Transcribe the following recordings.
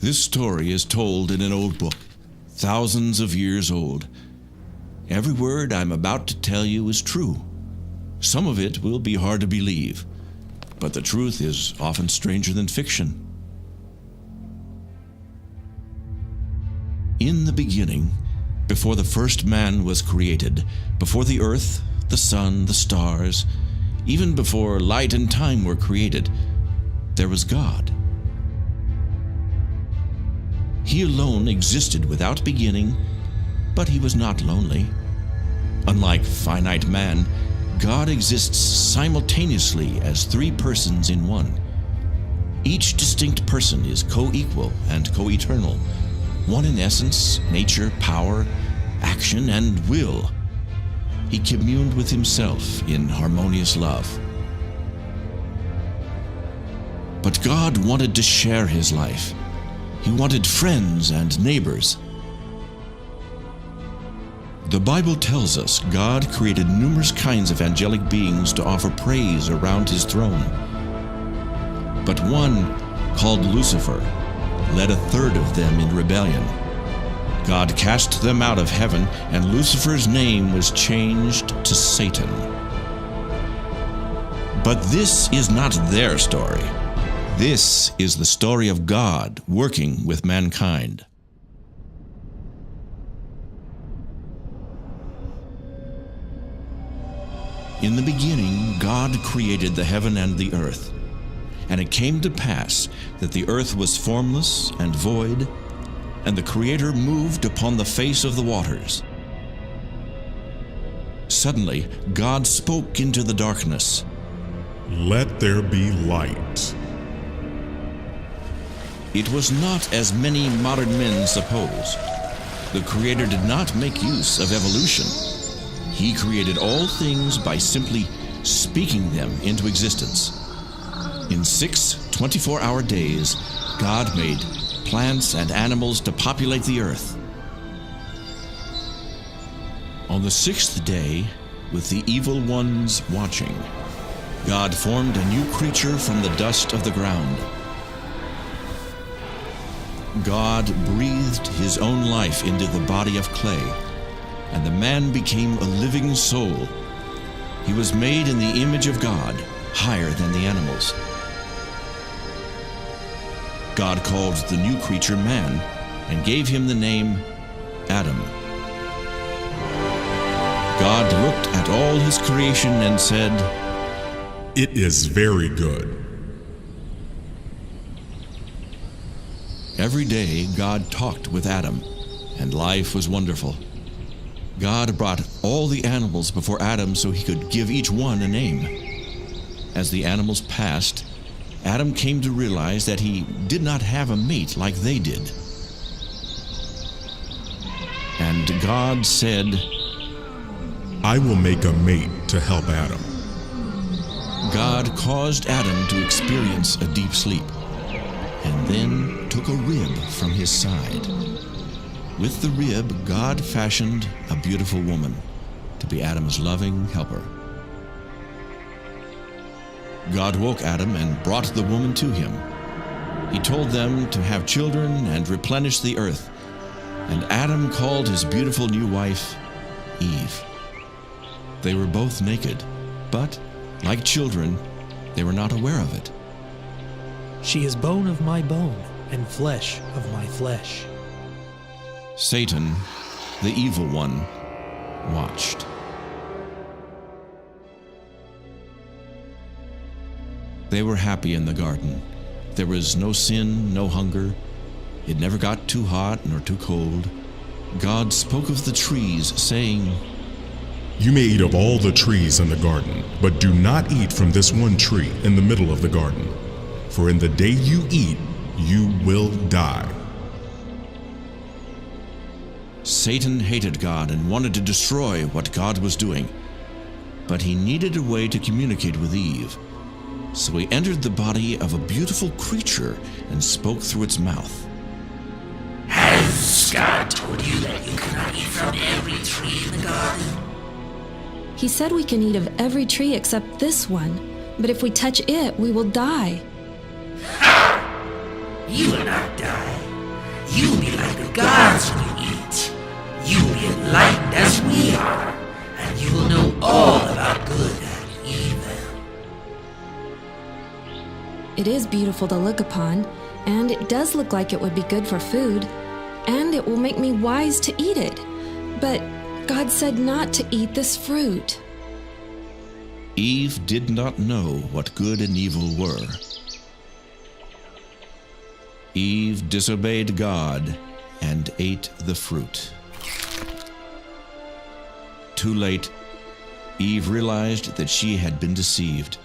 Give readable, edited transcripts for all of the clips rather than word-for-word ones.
This story is told in an old book, thousands of years old. Every word I'm about to tell you is true. Some of it will be hard to believe, but the truth is often stranger than fiction. In the beginning, before the first man was created, before the earth, the sun, the stars, even before light and time were created, there was God. He alone existed without beginning, but he was not lonely. Unlike finite man, God exists simultaneously as three persons in one. Each distinct person is co-equal and co-eternal, one in essence, nature, power, action, and will. He communed with himself in harmonious love. But God wanted to share his life. He wanted friends and neighbors. The Bible tells us God created numerous kinds of angelic beings to offer praise around his throne. But one, called Lucifer, led a third of them in rebellion. God cast them out of heaven, and Lucifer's name was changed to Satan. But this is not their story. This is the story of God working with mankind. In the beginning, God created the heaven and the earth. And it came to pass that the earth was formless and void, and the Creator moved upon the face of the waters. Suddenly, God spoke into the darkness. "Let there be light." It was not as many modern men suppose. The Creator did not make use of evolution. He created all things by simply speaking them into existence. In 6 24-hour days, God made plants and animals to populate the earth. On the 6th day, with the evil ones watching, God formed a new creature from the dust of the ground. God breathed his own life into the body of clay, and the man became a living soul. He was made in the image of God, higher than the animals. God called the new creature man and gave him the name Adam. God looked at all his creation and said, "It is very good." Every day God talked with Adam, and life was wonderful. God brought all the animals before Adam so he could give each one a name. As the animals passed, Adam came to realize that he did not have a mate like they did. And God said, "I will make a mate to help Adam." God caused Adam to experience a deep sleep, and then took a rib from his side. With the rib, God fashioned a beautiful woman to be Adam's loving helper. God woke Adam and brought the woman to him. He told them to have children and replenish the earth, and Adam called his beautiful new wife Eve. They were both naked, but, like children, they were not aware of it. "She is bone of my bone and flesh of my flesh." Satan, the evil one, watched. They were happy in the garden. There was no sin, no hunger. It never got too hot nor too cold. God spoke of the trees, saying, "You may eat of all the trees in the garden, but do not eat from this one tree in the middle of the garden. For in the day you eat, you will die." Satan hated God and wanted to destroy what God was doing. But he needed a way to communicate with Eve. So he entered the body of a beautiful creature and spoke through its mouth. "Has God told you that you cannot eat from every tree in the garden?" He said we can eat of every tree except this one, but if we touch it, we will die. You will not die. You'll be like the gods when you eat. You'll be enlightened as we are, and you will know all about good and evil. It is beautiful to look upon, and it does look like it would be good for food, and it will make me wise to eat it. But God said not to eat this fruit. Eve did not know what good and evil were. Eve disobeyed God and ate the fruit. Too late, Eve realized that she had been deceived.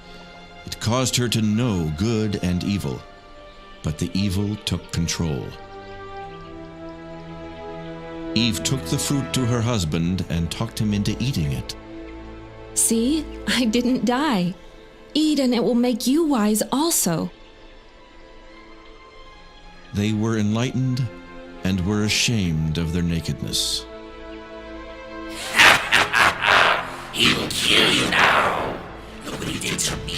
It caused her to know good and evil, but the evil took control. Eve took the fruit to her husband and talked him into eating it. See, I didn't die. Eat and it will make you wise also. They were enlightened and were ashamed of their nakedness. He will kill you now. Look what he did to me.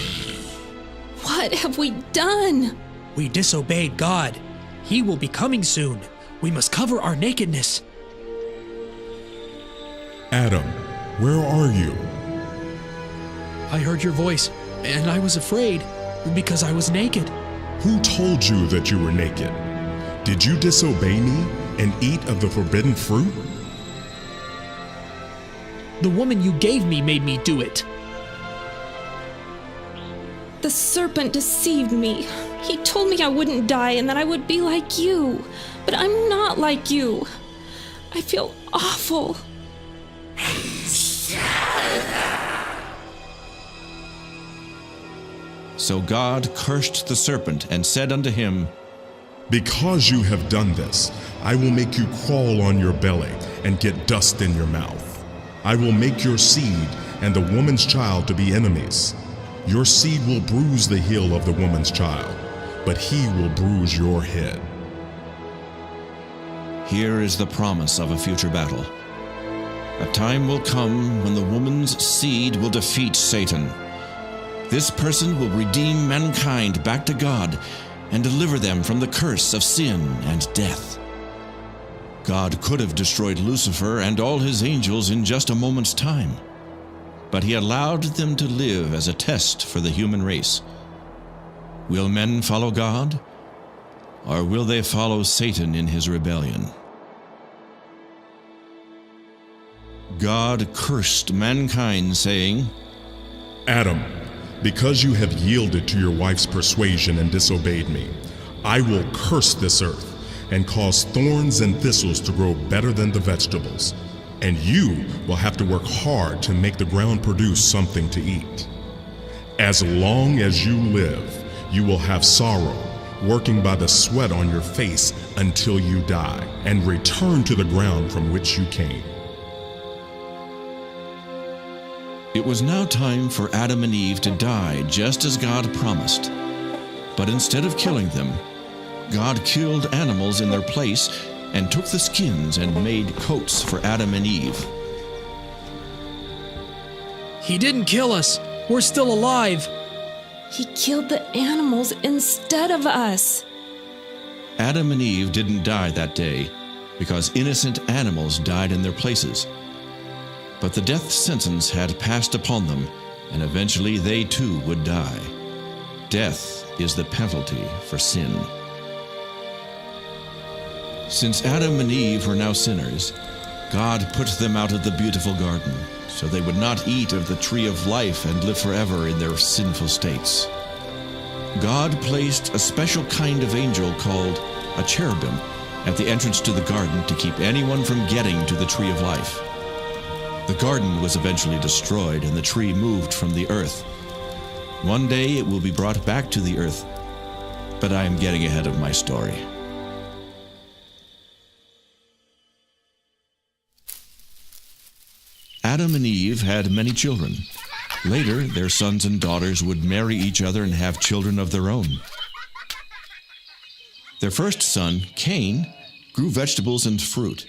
What have we done? We disobeyed God. He will be coming soon. We must cover our nakedness. Adam, where are you? I heard your voice, and I was afraid because I was naked. Who told you that you were naked? Did you disobey me and eat of the forbidden fruit? The woman you gave me made me do it. The serpent deceived me. He told me I wouldn't die and that I would be like you. But I'm not like you. I feel awful. So God cursed the serpent and said unto him, Because you have done this, I will make you crawl on your belly and get dust in your mouth. I will make your seed and the woman's child to be enemies. Your seed will bruise the heel of the woman's child, but he will bruise your head. Here is the promise of a future battle. A time will come when the woman's seed will defeat Satan. This person will redeem mankind back to God and deliver them from the curse of sin and death. God could have destroyed Lucifer and all his angels in just a moment's time, but he allowed them to live as a test for the human race. Will men follow God, or will they follow Satan in his rebellion? God cursed mankind, saying, Adam, because you have yielded to your wife's persuasion and disobeyed me, I will curse this earth and cause thorns and thistles to grow better than the vegetables, and you will have to work hard to make the ground produce something to eat. As long as you live, you will have sorrow, working by the sweat on your face until you die, and return to the ground from which you came. It was now time for Adam and Eve to die, just as God promised. But instead of killing them, God killed animals in their place and took the skins and made coats for Adam and Eve. He didn't kill us. We're still alive. He killed the animals instead of us. Adam and Eve didn't die that day because innocent animals died in their places. But the death sentence had passed upon them, and eventually they too would die. Death is the penalty for sin. Since Adam and Eve were now sinners, God put them out of the beautiful garden, so they would not eat of the tree of life and live forever in their sinful states. God placed a special kind of angel called a cherubim at the entrance to the garden to keep anyone from getting to the tree of life. The garden was eventually destroyed and the tree moved from the earth. One day it will be brought back to the earth, but I am getting ahead of my story. Adam and Eve had many children. Later, their sons and daughters would marry each other and have children of their own. Their first son, Cain, grew vegetables and fruit.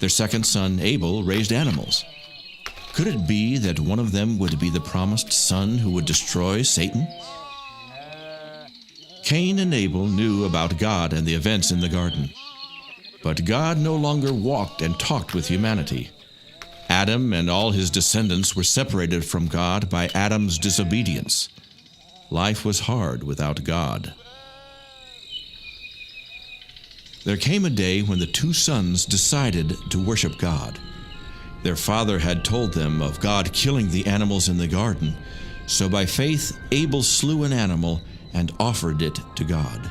Their second son, Abel, raised animals. Could it be that one of them would be the promised son who would destroy Satan? Cain and Abel knew about God and the events in the garden. But God no longer walked and talked with humanity. Adam and all his descendants were separated from God by Adam's disobedience. Life was hard without God. There came a day when the two sons decided to worship God. Their father had told them of God killing the animals in the garden, so by faith Abel slew an animal and offered it to God.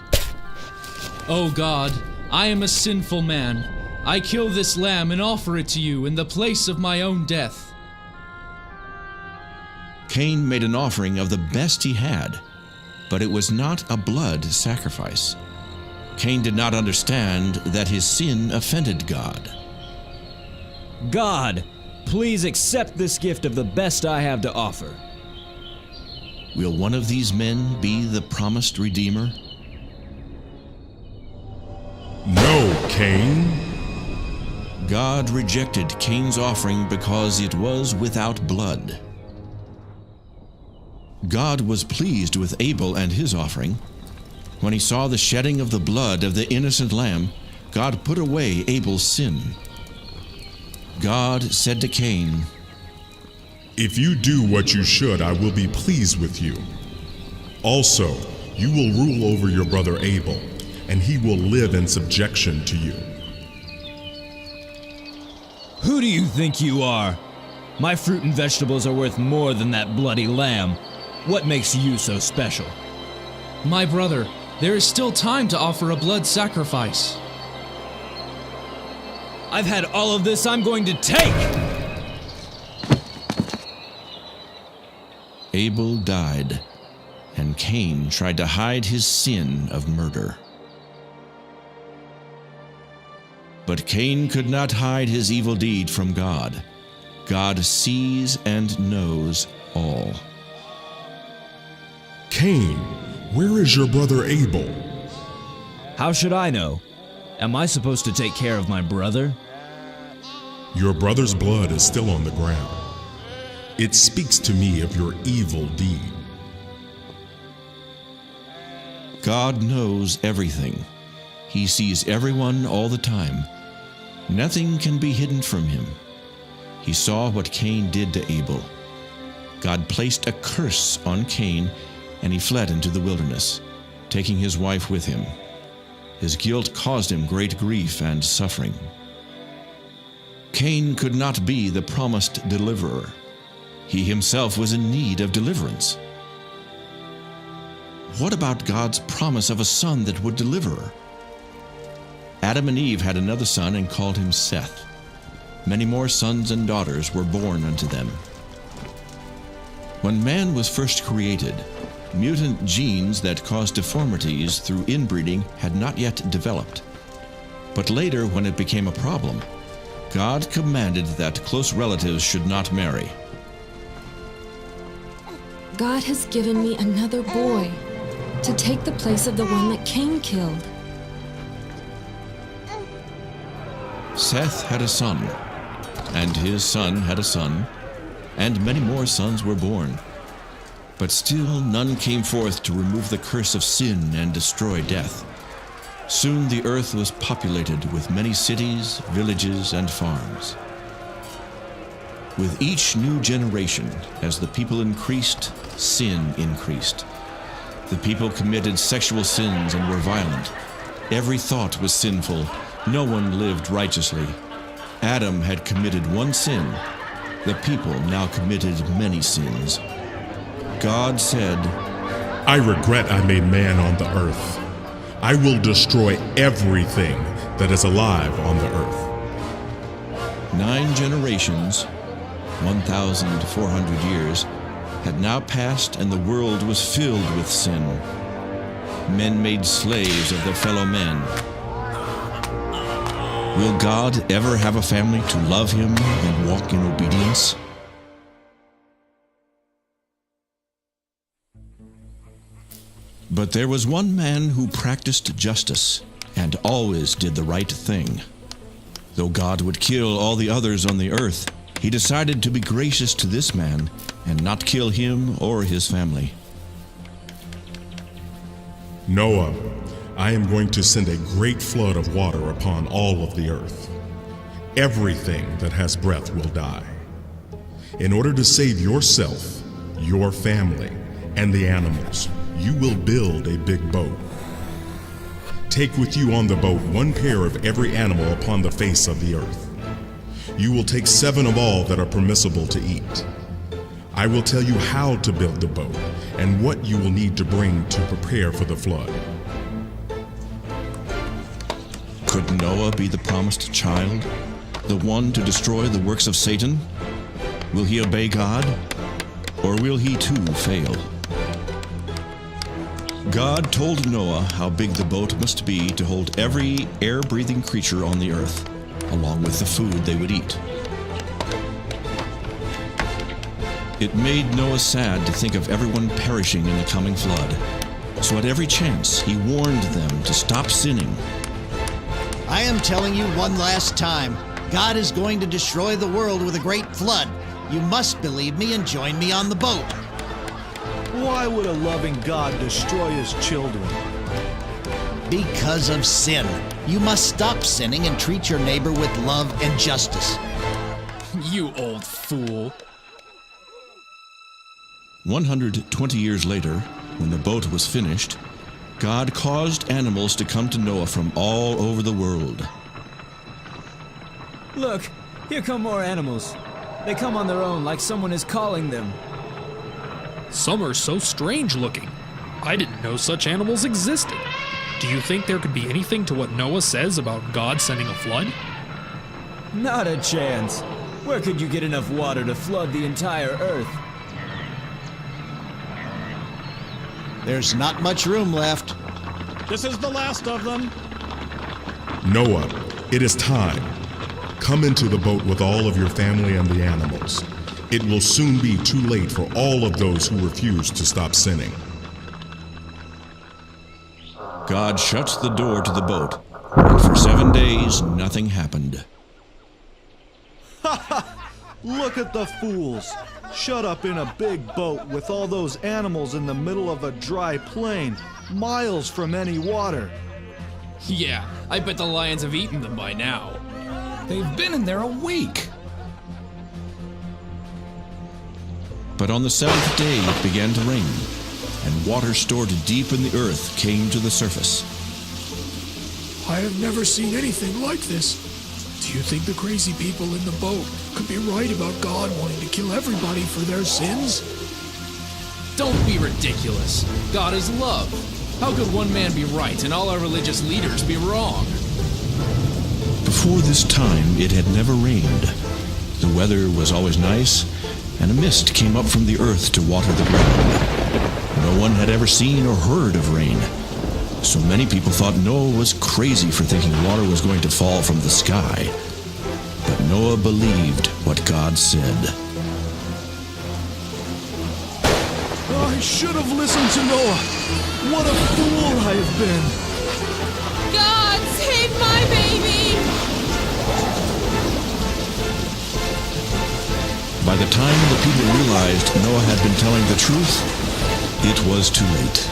"O God, I am a sinful man. I kill this lamb and offer it to you in the place of my own death." Cain made an offering of the best he had, but it was not a blood sacrifice. Cain did not understand that his sin offended God. God, please accept this gift of the best I have to offer. Will one of these men be the promised Redeemer? No, Cain. God rejected Cain's offering because it was without blood. God was pleased with Abel and his offering. When he saw the shedding of the blood of the innocent lamb, God put away Abel's sin. God said to Cain, If you do what you should, I will be pleased with you. Also, you will rule over your brother Abel, and he will live in subjection to you. Who do you think you are? My fruit and vegetables are worth more than that bloody lamb. What makes you so special? "My brother, there is still time to offer a blood sacrifice." I've had all of this I'm going to take! Abel died, and Cain tried to hide his sin of murder. But Cain could not hide his evil deed from God. God sees and knows all. Cain, where is your brother Abel? How should I know? Am I supposed to take care of my brother? Your brother's blood is still on the ground. It speaks to me of your evil deed. God knows everything. He sees everyone all the time. Nothing can be hidden from him. He saw what Cain did to Abel. God placed a curse on Cain, and he fled into the wilderness, taking his wife with him. His guilt caused him great grief and suffering. Cain could not be the promised deliverer. He himself was in need of deliverance. What about God's promise of a son that would deliver? Adam and Eve had another son and called him Seth. Many more sons and daughters were born unto them. When man was first created, mutant genes that caused deformities through inbreeding had not yet developed. But later, when it became a problem, God commanded that close relatives should not marry. God has given me another boy to take the place of the one that Cain killed. Seth had a son, and his son had a son, and many more sons were born. But still none came forth to remove the curse of sin and destroy death. Soon the earth was populated with many cities, villages, and farms. With each new generation, as the people increased, sin increased. The people committed sexual sins and were violent. Every thought was sinful. No one lived righteously. Adam had committed one sin. The people now committed many sins. God said, I regret I made man on the earth. I will destroy everything that is alive on the earth. 9 generations, 1,400 years, had now passed, and the world was filled with sin. Men made slaves of their fellow men. Will God ever have a family to love him and walk in obedience? But there was one man who practiced justice and always did the right thing. Though God would kill all the others on the earth, he decided to be gracious to this man and not kill him or his family. Noah, I am going to send a great flood of water upon all of the earth. Everything that has breath will die. In order to save yourself, your family, and the animals, you will build a big boat. Take with you on the boat 1 pair of every animal upon the face of the earth. You will take 7 of all that are permissible to eat. I will tell you how to build the boat and what you will need to bring to prepare for the flood. Could Noah be the promised child, the one to destroy the works of Satan? Will he obey God, or will he too fail? God told Noah how big the boat must be to hold every air-breathing creature on the earth, along with the food they would eat. It made Noah sad to think of everyone perishing in the coming flood. So at every chance, he warned them to stop sinning. I am telling you one last time, God is going to destroy the world with a great flood. You must believe me and join me on the boat. Why would a loving God destroy his children? Because of sin. You must stop sinning and treat your neighbor with love and justice. You old fool. 120 years later, when the boat was finished, God caused animals to come to Noah from all over the world. Look, here come more animals. They come on their own like someone is calling them. Some are so strange looking. I didn't know such animals existed. Do you think there could be anything to what Noah says about God sending a flood? Not a chance. Where could you get enough water to flood the entire earth? There's not much room left. This is the last of them. Noah, it is time. Come into the boat with all of your family and the animals. It will soon be too late for all of those who refuse to stop sinning. God shuts the door to the boat, and for 7 days, nothing happened. Look at the fools. Shut up in a big boat with all those animals in the middle of a dry plain, miles from any water. Yeah, I bet the lions have eaten them by now. They've been in there a week. But on the 7th day it began to rain, and water stored deep in the earth came to the surface. I have never seen anything like this. Do you think the crazy people in the boat could be right about God wanting to kill everybody for their sins? Don't be ridiculous. God is love. How could one man be right and all our religious leaders be wrong? Before this time, it had never rained. The weather was always nice, and a mist came up from the earth to water the ground. No one had ever seen or heard of rain. So many people thought Noah was crazy for thinking water was going to fall from the sky. But Noah believed what God said. I should have listened to Noah. What a fool I have been. God, save my baby! By the time the people realized Noah had been telling the truth, it was too late.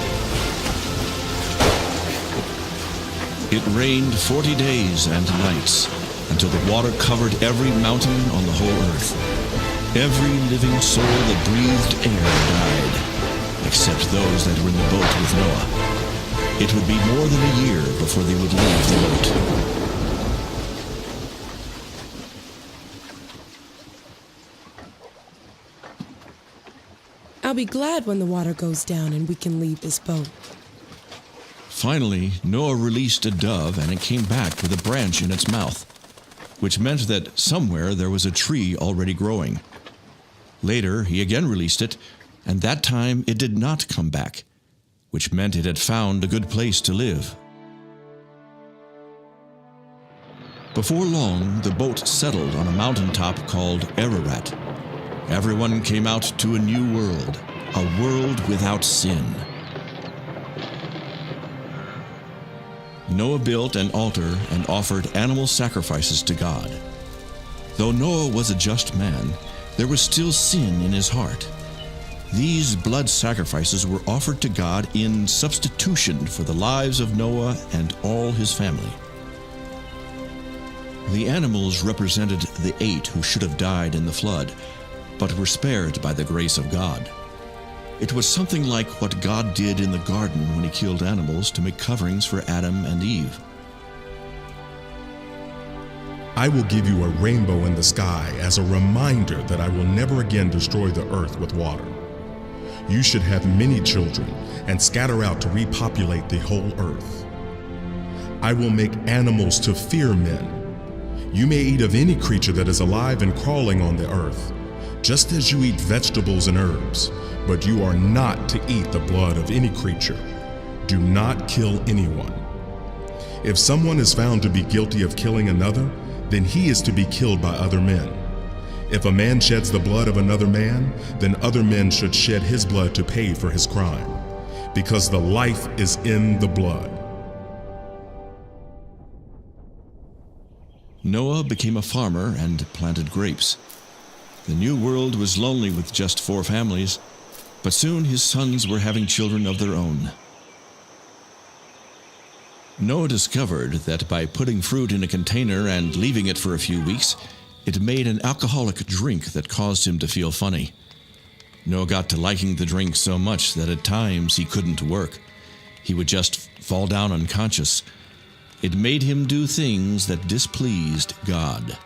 It rained 40 days and nights until the water covered every mountain on the whole earth. Every living soul that breathed air died, except those that were in the boat with Noah. It would be more than a year before they would leave the boat. I'll be glad when the water goes down and we can leave this boat. Finally, Noah released a dove, and it came back with a branch in its mouth, which meant that somewhere there was a tree already growing. Later, he again released it, and that time it did not come back, which meant it had found a good place to live. Before long, the boat settled on a mountaintop called Ararat. Everyone came out to a new world, a world without sin. Noah built an altar and offered animal sacrifices to God. Though Noah was a just man, there was still sin in his heart. These blood sacrifices were offered to God in substitution for the lives of Noah and all his family. The animals represented the 8 who should have died in the flood, but were spared by the grace of God. It was something like what God did in the garden when he killed animals to make coverings for Adam and Eve. I will give you a rainbow in the sky as a reminder that I will never again destroy the earth with water. You should have many children and scatter out to repopulate the whole earth. I will make animals to fear men. You may eat of any creature that is alive and crawling on the earth, just as you eat vegetables and herbs, but you are not to eat the blood of any creature. Do not kill anyone. If someone is found to be guilty of killing another, then he is to be killed by other men. If a man sheds the blood of another man, then other men should shed his blood to pay for his crime, because the life is in the blood. Noah became a farmer and planted grapes. The new world was lonely with just 4 families, but soon his sons were having children of their own. Noah discovered that by putting fruit in a container and leaving it for a few weeks, it made an alcoholic drink that caused him to feel funny. Noah got to liking the drink so much that at times he couldn't work. He would just fall down unconscious. It made him do things that displeased God.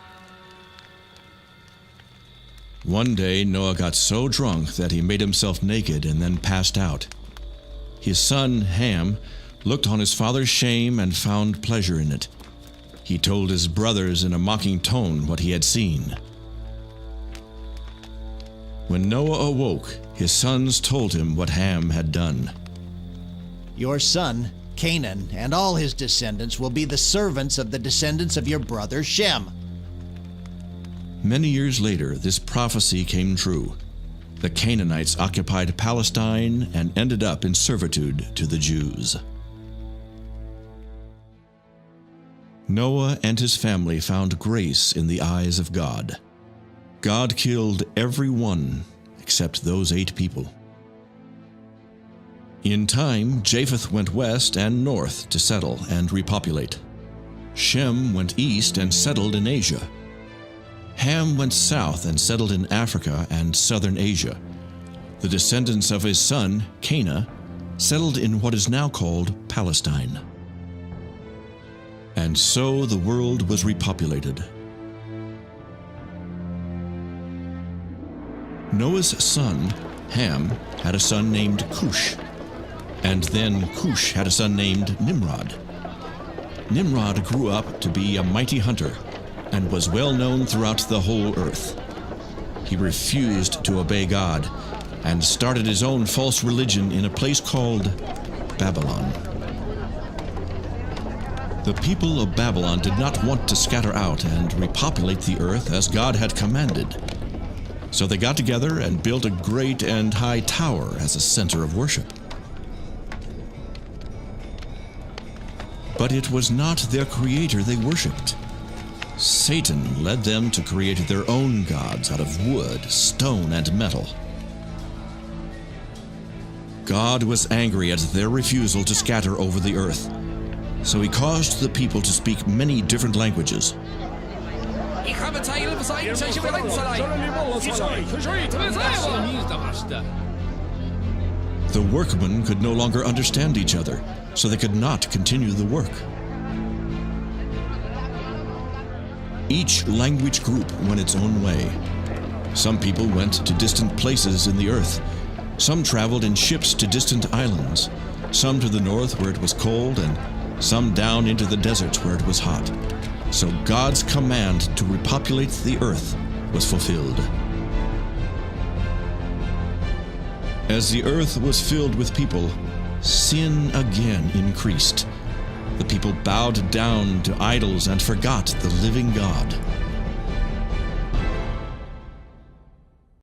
One day, Noah got so drunk that he made himself naked and then passed out. His son, Ham, looked on his father's shame and found pleasure in it. He told his brothers in a mocking tone what he had seen. When Noah awoke, his sons told him what Ham had done. Your son, Canaan, and all his descendants will be the servants of the descendants of your brother Shem. Many years later, this prophecy came true. The Canaanites occupied Palestine and ended up in servitude to the Jews. Noah and his family found grace in the eyes of God. God killed everyone except those 8 people. In time, Japheth went west and north to settle and repopulate. Shem went east and settled in Asia. Ham went south and settled in Africa and southern Asia. The descendants of his son, Canaan, settled in what is now called Palestine. And so the world was repopulated. Noah's son, Ham, had a son named Cush. And then Cush had a son named Nimrod. Nimrod grew up to be a mighty hunter and was well known throughout the whole earth. He refused to obey God and started his own false religion in a place called Babylon. The people of Babylon did not want to scatter out and repopulate the earth as God had commanded. So they got together and built a great and high tower as a center of worship. But it was not their creator they worshipped. Satan led them to create their own gods out of wood, stone, and metal. God was angry at their refusal to scatter over the earth, so he caused the people to speak many different languages. The workmen could no longer understand each other, so they could not continue the work. Each language group went its own way. Some people went to distant places in the earth. Some traveled in ships to distant islands. Some to the north where it was cold, and some down into the desert where it was hot. So God's command to repopulate the earth was fulfilled. As the earth was filled with people, sin again increased. The people bowed down to idols and forgot the living God.